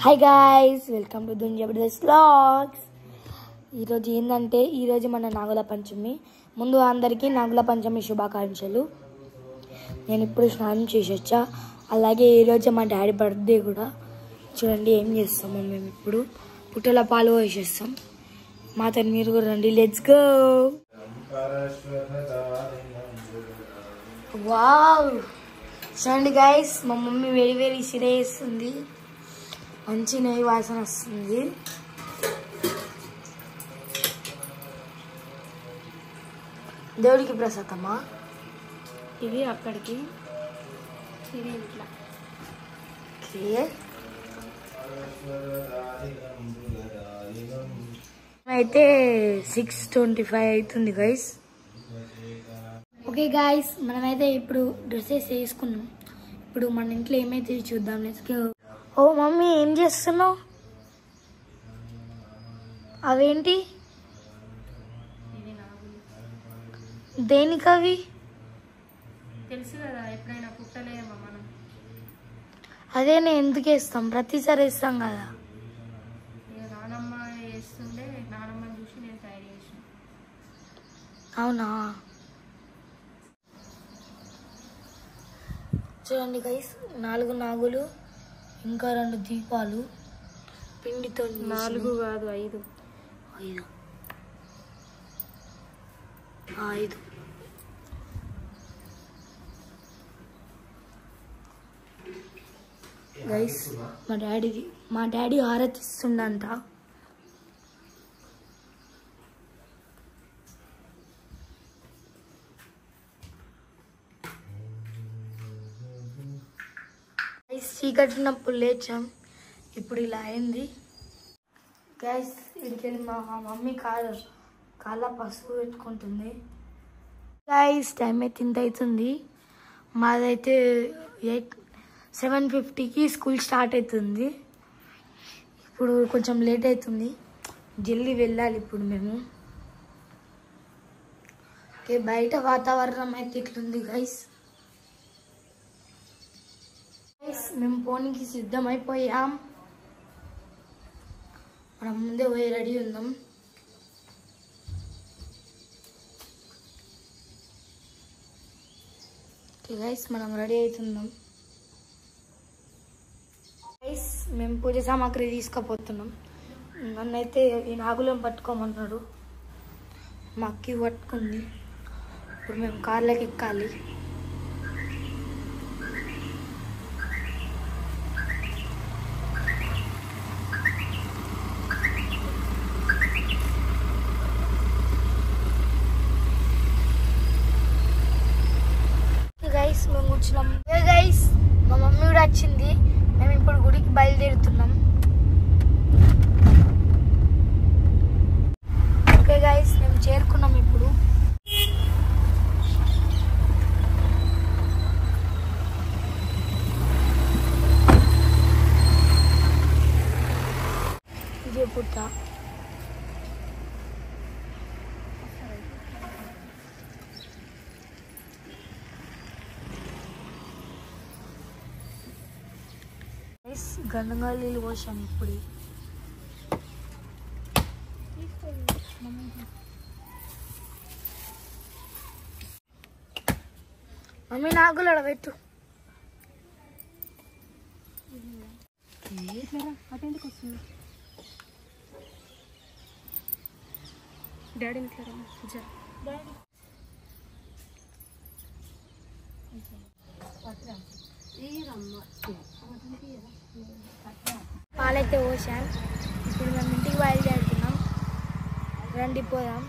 Hi guys, welcome to దున్ Jabardasth vlogs. ఈరోజు ఏంటంటే మన నాగుల పంచమి. ముందు అందరికీ నాగుల పంచమి శుభాకాంక్షలు. నేను ఇప్పుడు స్నానం చేసి వచ్చా. అలాగే ఈరోజు మా డాడీ బర్త్డే కూడా. చూడండి ఏం చేస్తామో మేము ఇప్పుడు పుట్టల పాలు వేసేస్తాం. మాతో మీరు కూడా రండి, లెట్స్ గో. వావ్, చూడండి గాయ్స్, మా మమ్మీ వేడి వేడి సిరే వేస్తుంది. మంచి నెయ్యి వాసన వస్తుంది. దేవుడికి ప్రసాదమా ఇది, అక్కడికి ఇది ఇట్లా. అయితే 6:25 అవుతుంది గైస్. ఓకే గాయస్, మనమైతే ఇప్పుడు డ్రెస్సెస్ వేసుకున్నాం. ఇప్పుడు మన ఇంట్లో ఏమైతే చూద్దాం. Let's go. ఓ మమ్మీ, ఏం చేస్తున్నావు? అవేంటి? దేనికి అవి? తెలుసు కదా, ఎప్పుడైనా పుట్టలేమా మనం. అదే నేను ఎందుకు వేస్తాం, ప్రతిసారి వేస్తాం కదా. నానమ్మ వేస్తుండే, నానమ్మని చూసి నేను తయారు చేసాను. అవునా? చూడండి గైస్, 4 నాగులు, ఇంకా 2 దీపాలు పిండితో. 4 కాదు, 5. 5 గైస్, మా డాడీ హారతి ఇస్తుండంట. చీకటినప్పుడు లేచాం, ఇప్పుడు ఇలా అయింది గైస్. ఇక్కడికి మా మమ్మీ కాళ్ళ పసుపు పెట్టుకుంటుంది గైస్. టైం అయితే ఇంత అవుతుంది. మాదైతే 7:50కి స్కూల్ స్టార్ట్ అవుతుంది. ఇప్పుడు కొంచెం లేట్ అవుతుంది, జల్దీ వెళ్ళాలి ఇప్పుడు మేము. ఓకే, బయట వాతావరణం అయితే ఇట్లుంది గైస్. మేము పోనీకి సిద్ధమైపోయాం. మనం ముందే పోయి రెడీ ఉందాం. ఓకే గైస్, మనం రెడీ అవుతున్నాం గైస్. మేము పూజ సామాగ్రి తీసుకుపోతున్నాం. నన్నైతే ఈ నాగులను పట్టుకోమన్నాడు, మా అక్కి పట్టుకుంది. ఇప్పుడు మేము కార్లోకి ఎక్కాలి. మేము కూర్చున్నాం గైస్. మా మమ్మీ కూడా వచ్చింది. మేము ఇప్పుడు గుడికి బయలుదేరుతున్నాం. ఓకే గైస్, మేము చేరుకున్నాం ఇప్పుడు. ఇదే పుట్ట. గంగా నీళ్ళు పోసాం ఇప్పుడు. మమ్మీ నాగులు అడబెట్టు. అటెందుకు వస్తుంది డాడీ? పాలైతే పోసాం. ఇప్పుడు మేము ఇంటికి బయలుదేరుతున్నాం. రండి పోదాం.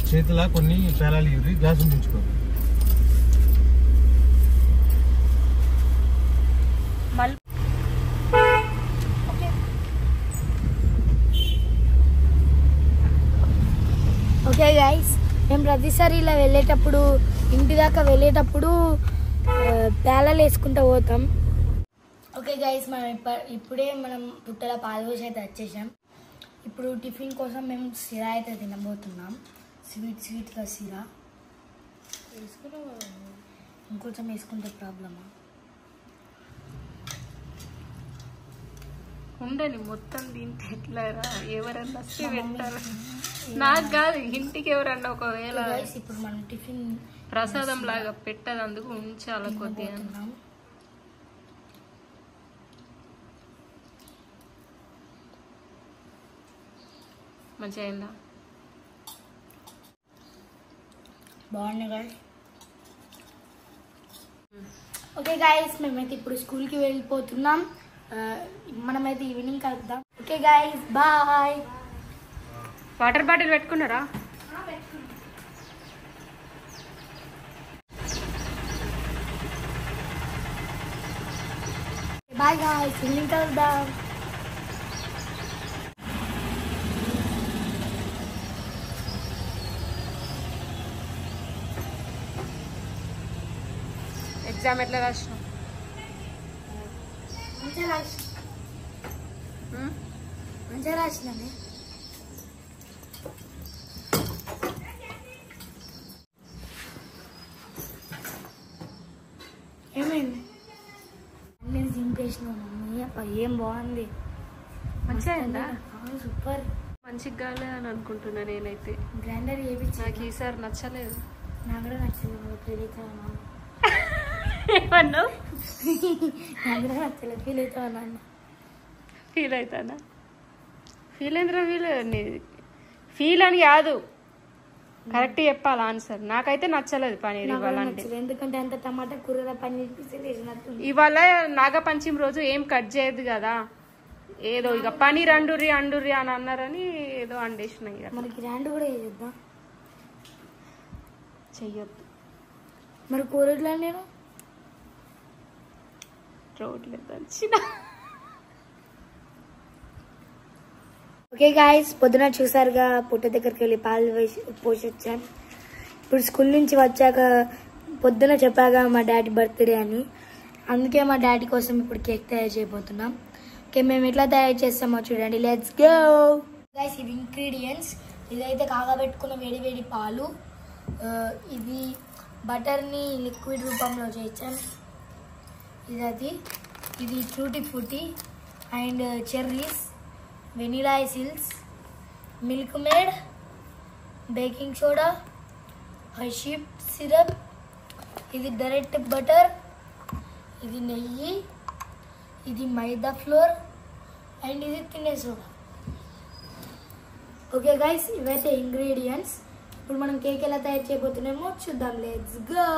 చేతిలా కొన్ని పేలాలు ఇవి గ్లాసులు దించుకో. ఓకే గైస్, మేము ప్రతిసారి ఇలా వెళ్ళేటప్పుడు, ఇంటి దాకా వెళ్ళేటప్పుడు పేలాలు వేసుకుంటూ పోతాం. ఓకే గైస్, మనం ఇప్పుడే మనం పుట్టల పాలు పోసి అయితే వచ్చేసాం. ఇప్పుడు టిఫిన్ కోసం మేము సిరా అయితే తినబోతున్నాం. స్వీట్గా సిరా ఇంకొంచెం వేసుకుంటే ప్రాబ్లమా? ఉండని మొత్తం దీంట్లో ఎట్లారా ఎవరన్నా వస్తే పెట్టారు. నాకు కాదు, ఇంటికి ఎవరన్నా ఒకవేళ ఇప్పుడు మనం టిఫిన్ ప్రసాదం లాగా పెట్టదు, అందుకు ఉంచాల కొద్దిగా. మంచిగా అయిందా? బాగున్నాయి గాయస్. ఓకే గాయస్, మేమైతే ఇప్పుడు స్కూల్కి వెళ్ళిపోతున్నాం. మనమైతే ఈవినింగ్ కలుద్దాం. Okay guys, bye. Water bottle పెట్టుకున్నారా? బాయ్ గాయస్, ఈవినింగ్ కలుద్దాం. ఎగ్జామ్ ఎట్లా రాసినావు? మంచిగా రాసినానే. ఏమైంది? అన్నీ దింపేసినావు మమ్మీ. ఏం బాగుంది, మంచిగా అయిందా? సూపర్. మంచిగా కాలే అని అనుకుంటున్నా నేనైతే. గ్రైండర్ ఏపించి నాకు ఈసారి నచ్చలేదు. నాకు కూడా నచ్చలేదు. ఫీల్ అవుతావా? ఏమన్నావు? నాకు కూడా నచ్చలేదు. ఫీల్ అవుతావా నాన్న? ఫీల్ అవుతానా? ఫీల్ అయిందిరా? ఫీల్ అని కాదు, కరెక్ట్ చెప్పాలి ఆన్సర్. నాకైతే నచ్చలేదు పనీర్ ఇవ్వాలంటే. ఎందుకంటే అంత టమాటా కూర పన్నీర్ పీసులు వేసినట్టు. ఇవాళ నాగపంచమి రోజు ఏం కట్ చేయదు కదా, ఏదో ఇక పనీర్ అండుర్రి అని అన్నారని ఏదో అండేసినాయి. మనకి రాండు కూడా వేయొద్దా? చెయ్యొద్దు. మరి కూర ఎట్లా? నేను రోడ్లు దంచిన. ఓకే గాయస్, పొద్దున చూసారుగా పుట్ట దగ్గరికి వెళ్ళి పాలు పోసి వచ్చాం. ఇప్పుడు స్కూల్ నుంచి వచ్చాక పొద్దున చెప్పాగా మా డాడీ బర్త్డే అని, అందుకే మా డాడీ కోసం ఇప్పుడు కేక్ తయారు చేయబోతున్నాం. ఓకే, మేము ఎట్లా తయారు చేస్తామో చూడండి. Let's go guys. ఇవి ఇంగ్రీడియంట్స్. ఇదైతే కాగబెట్టుకున్న వేడి వేడి పాలు, ఇది బటర్ని లిక్విడ్ రూపంలో చేయించాం. ఇది tutti frutti and cherries, vanilla essence, Milkmaid, baking soda, Hershey's syrup, ఇది డైరెక్ట్ బటర్, ఇది నెయ్యి, ఇది మైదా ఫ్లోర్ అండ్ ఇది తినే సోడా. ఓకే గైస్, ఇవైతే ఇంగ్రీడియంట్స్. ఇప్పుడు మనం కేక్ ఎలా తయారు చేయబోతున్నామో చూద్దాం. Let's go.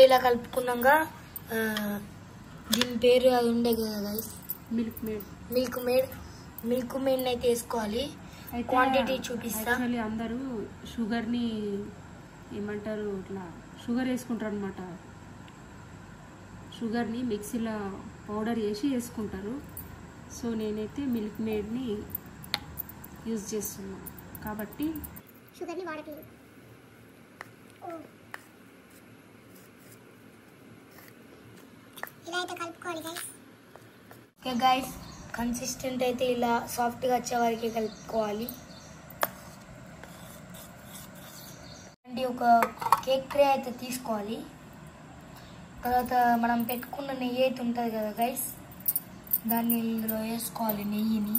ఇలా కలుపుకున్నాక దీని పేరు అది ఉండే కదా గైస్, మిల్క్ మేడ్ అయితే వేసుకోవాలి. క్వాంటిటీ చూపిస్తా. అందరూ షుగర్ని ఏమంటారు, ఇట్లా షుగర్ వేసుకుంటారు అనమాట. షుగర్ని మిక్సీలో పౌడర్ చేసి వేసుకుంటారు. సో నేనైతే మిల్క్ మేడ్ని యూజ్ చేస్తున్నాను కాబట్టి షుగర్ని వాడట్లేదు. ఇలా అయితే కలుపుకోవాలి గైస్. ఓకే గైస్, కన్సిస్టెంట్ అయితే ఇలా సాఫ్ట్గా వచ్చే వరకు కలుపుకోవాలి. అండ్ ఒక కేక్ ట్రే అయితే తీసుకోవాలి. తర్వాత మనం పెట్టుకున్న నెయ్యి అయితే ఉంటుంది కదా గైస్, దాన్ని ఇందులో వేసుకోవాలి. నెయ్యిని,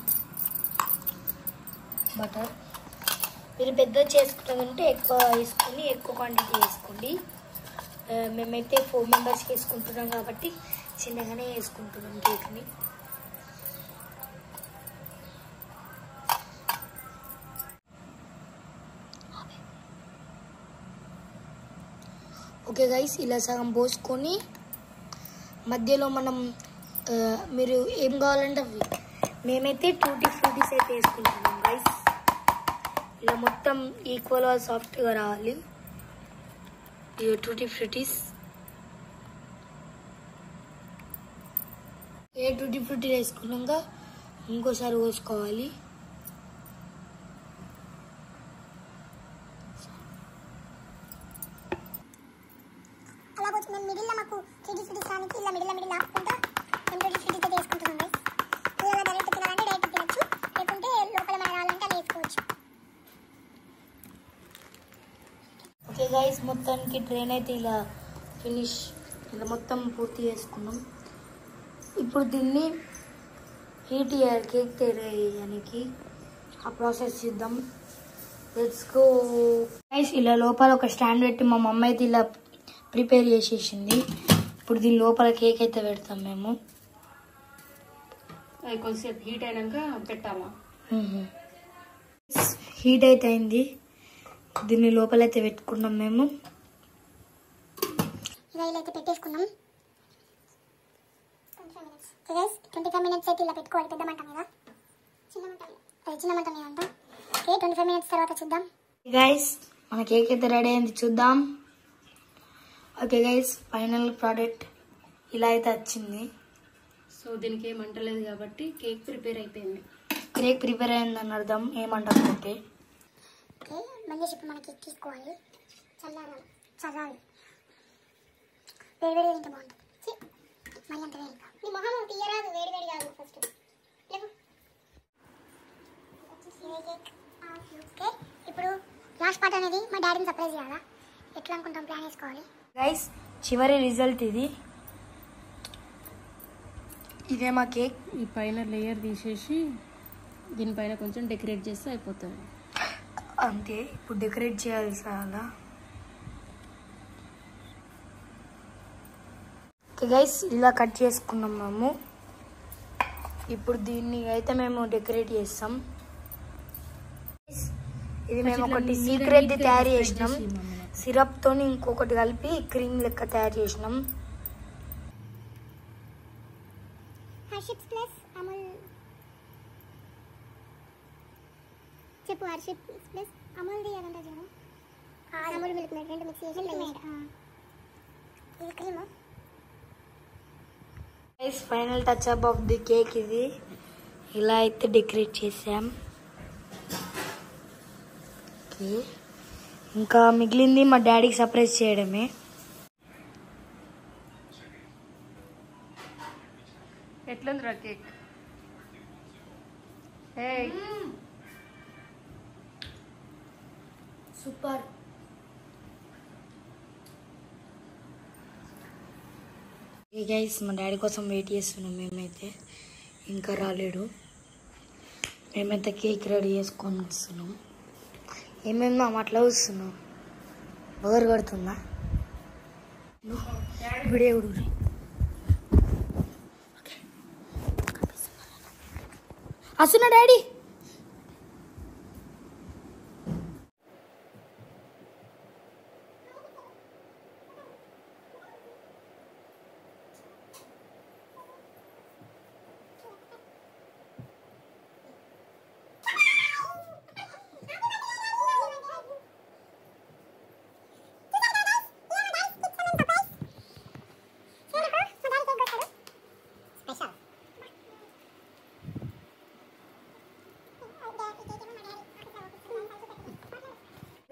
బటర్ మీరు పెద్ద చేసుకుంటుందంటే ఎక్కువ వేసుకొని ఎక్కువ క్వాంటిటీ వేసుకోండి. మేమైతే 4 మెంబర్స్కి వేసుకుంటున్నాం కాబట్టి చిన్నగానే వేసుకుంటున్నాం కేక్ని. ఓకే గైస్, ఇలా సగం పోసుకొని మధ్యలో మనం మీరు ఏం కావాలంటే అవి మేమైతే టూటీ ఫ్రూటీస్ అయితే వేసుకుంటున్నాం గైస్. ఇలా మొత్తం ఈక్వల్గా సాఫ్ట్గా రావాలి. ఇది టూటీ ఫ్రూటీస్. టూటీ ఫ్రూటీ వేసుకున్నాక ఇంకోసారి పోసుకోవాలి. అలా పోతే మేము మిడిల్లో మాకు టూటీ ఫ్రూటీస్ రానికి ఇలా మిడిల్ ఆపుకుంటా మేము టూటీ ఫ్రూటీస్ అయితే వేసుకుంటున్నాం గైస్. ఇలా డైరెక్ట్ తినాలంటే డైరెక్ట్ తినచ్చు, లేకుంటే లోపల మనం రావాలంటే అలా వేసుకోవచ్చు. ఓకే గైస్, మొత్తానికి ట్రైన్ అయితే ఇలా ఫినిష్, ఇలా మొత్తం పూర్తి చేసుకున్నాం. ఇప్పుడు దీన్ని హీట్ చేయాలి కేక్ తయారయ్యడానికి. ఆ ప్రాసెస్ చేద్దాం. Let's go guys. ఇలా లోపల ఒక స్టాండ్ పెట్టి మా మమ్మీ అయితే ఇలా ప్రిపేర్ చేసేసింది. ఇప్పుడు దీని లోపల కేక్ అయితే పెడతాం మేము. అది కొంచెంసేపు హీట్ అయినాక పెట్టాలా? హీట్ అయితే అయింది. దీన్ని లోపలైతే పెట్టుకున్నాం మేము. ఇలా అయితే పెట్టేసుకున్నాం. 25 మినిట్స్ అయితే ఇలా పెట్టుకోవాలి. పెద్ద మంట మీద, చిన్న మంట మీద అంట. ఓకే, 25 మినిట్స్ తర్వాత చూద్దాం. గైస్, మన కేక్ అయితే రెడీ అయింది, చూద్దాం. ఓకే గైస్, ఫైనల్ ప్రోడక్ట్ ఇలా అయితే వచ్చింది. సో దీనికి ఏం అంటలేదు కాబట్టి కేక్ ప్రిపేర్ అయిపోయింది. కేక్ ప్రిపేర్ అయిందని అర్థం, ఏమంటారంటే. ఓకే, మంచిగా చెప్పి మనకి తీసుకోవాలి. చల్లాలి వేడి తింటే బాగుంటుంది. మళ్ళీ అంత వేడి నీ మొహం తీయరాదు, వేడి కాదు. ఫస్ట్ ఓకే, ఇప్పుడు లాస్ట్ పార్ట్ అనేది మా డాడీని సర్ప్రైజ్ చేయాలా, ఎట్లా అనుకుంటాం ప్లాన్ వేసుకోవాలి. గైస్, చివరి రిజల్ట్ ఇది. ఇదే మా కేక్. ఈ పైన లేయర్ తీసేసి దీనిపైన కొంచెం డెకరేట్ చేస్తే అయిపోతుంది. అంతే, ఇప్పుడు డెకరేట్ చేయాలి చాలా. ఓకే గైస్, ఇలా కట్ చేసుకున్నాం మేము. ఇప్పుడు దీన్ని అయితే మేము డెకరేట్ చేస్తాం. ఇది మేము ఒకటి సీక్రెట్ తయారు చేసినాం. సిరప్తో ఇంకొకటి కలిపి క్రీమ్ లెక్క తయారు చేసినాం. హర్షిప్స్ ప్లస్ అమూల్ చెప్పు. హర్షిప్స్ ప్లస్ అమూల్ది ఏదంటే చూడు, అమూల్ మిల్క్ మేడ్ రెండు మిక్స్ చేసి ఇది cream. Guys, final touch up of the cake ఇది. ఇలా అయితే డెకరేట్ చేసాం. ఓకే, ఇంకా మిగిలింది మా డాడీకి సర్ప్రైజ్ చేయడమే. ఎట్లుందిరా కేక్? సూపర్. ఈ గైస్, మా డాడీ కోసం వెయిట్ చేస్తున్నాం మేమైతే. ఇంకా రాలేడు. మేమైతే కేక్ రెడీ చేసుకొని వస్తున్నాం. ఏమేమో అట్లా వస్తున్నాం. బోర్ కొడుతుందా? వీడియో వస్తున్నా డాడీ.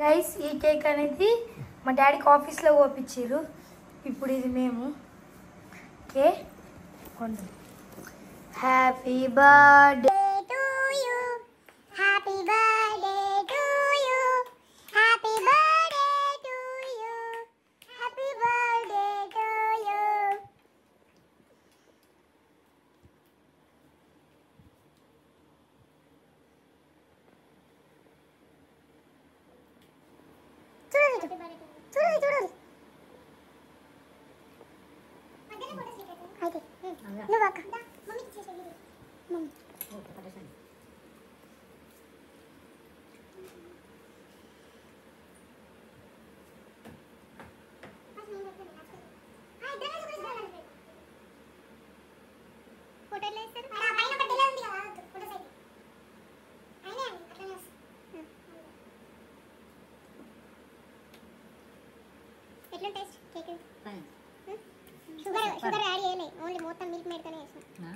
గైస్, ఈ కేక్ అనేది మా డాడీకి ఆఫీస్లో పంపించారు. ఇప్పుడు ఇది మేము cake happy birthday to you, happy birthday to you, happy birthday to you, happy birthday to you. చూడు అయితే నువ్వు అక్క మమ్మీకి చేసేది మమ్మీ ఫోటోలు వేస్తారు పైన ఒకటి ఎలా ఉంది కదా ఫోటోస్ అయితే అయినా అట్లనే వస్తుంది ఎట్లా టేస్ట్ కేక్ షుగర్ యాడ్ చేయలే ఓన్లీ మొత్తం మిల్క్ మేడ్తోనే చేసిన